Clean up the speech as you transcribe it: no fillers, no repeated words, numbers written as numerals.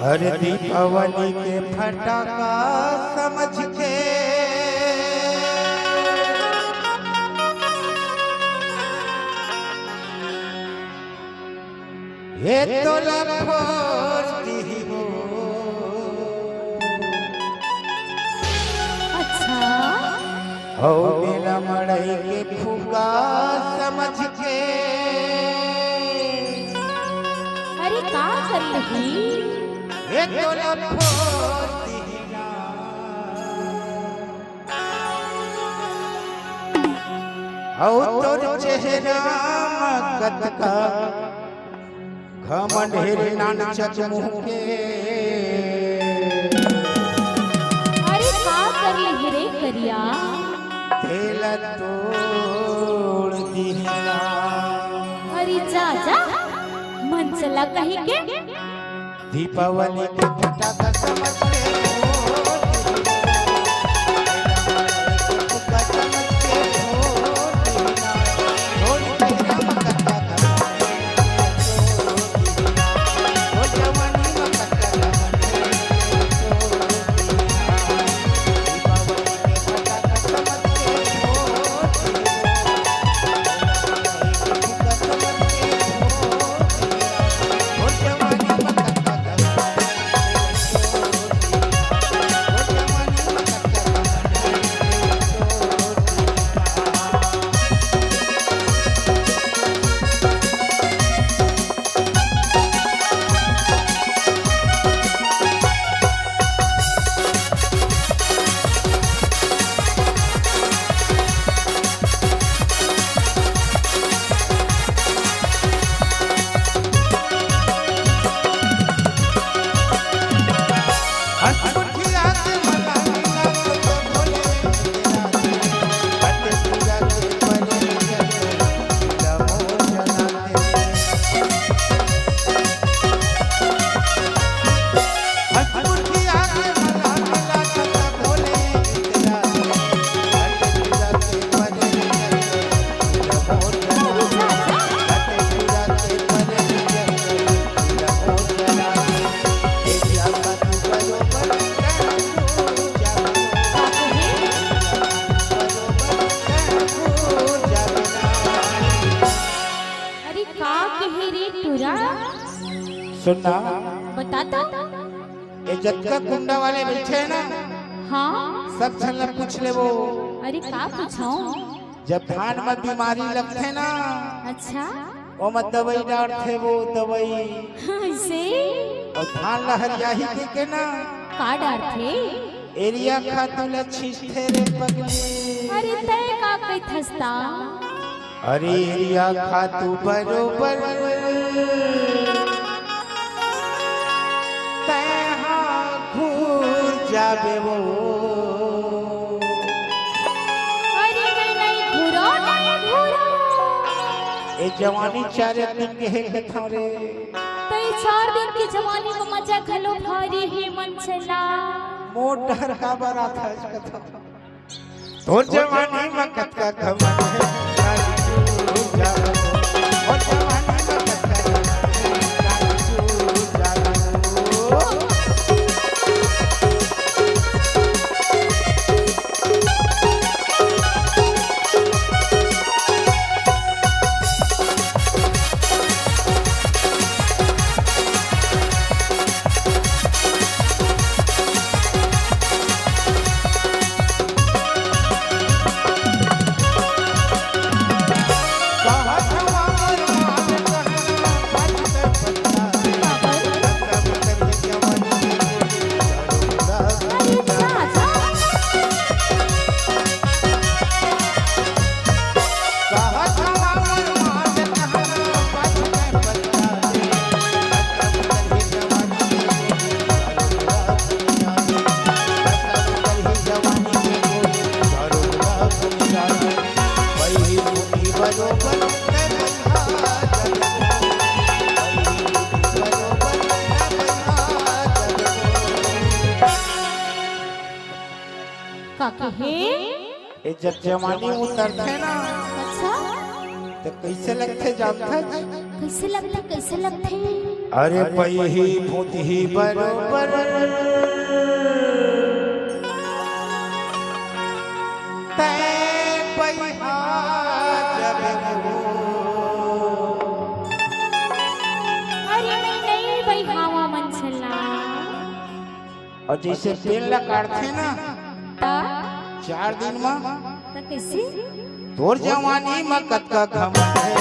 हर दीपावली के फटाका समझ के ये तो फोड़ती हो। अच्छा हो मेला मड़ई के फुगा समझ के अरे का कर लगी ये तो फोड़ती हो तोर चेहरा मगत का घमंड हेरे नाचत मुँह के। अरे का कर लगी रे करिया तेल तोड़ दिया। अरे जा जा मन चला कहीं के दीपावली के फटाका समझ के सुनना बताता ये जटका कुंडा वाले बैठे हैं ना। हाँ सब छल पूछ ले वो। अरे का पूछाऊं जब धान में बीमारी लगते ना अच्छा वो मत दवाई डालते वो दवाई ऐसे और धान लहरिया ही के ना का डालते एरिया खातुला छीछते रे पगली। अरे तय का कई थस्ता अरे एरिया खातु बरोबर जाबे वो। अरे नहीं घुरो ए जवानी 4 दिन के है थारे तई 4 दिन की जवानी में मजा खलो भारी है मन चला मोटर का बरा था कथा तो जवानी में कत का घमंड है और जवानी में कत का हे जब जवानी उतरते ना अच्छा तो कैसे लगते जानते कैसे लगते अरे पई ही भूत ही बरोबर और जैसे पेड़ ला काटते ना 4 दिन में कैसे तोर जवानी में कत का घमंड है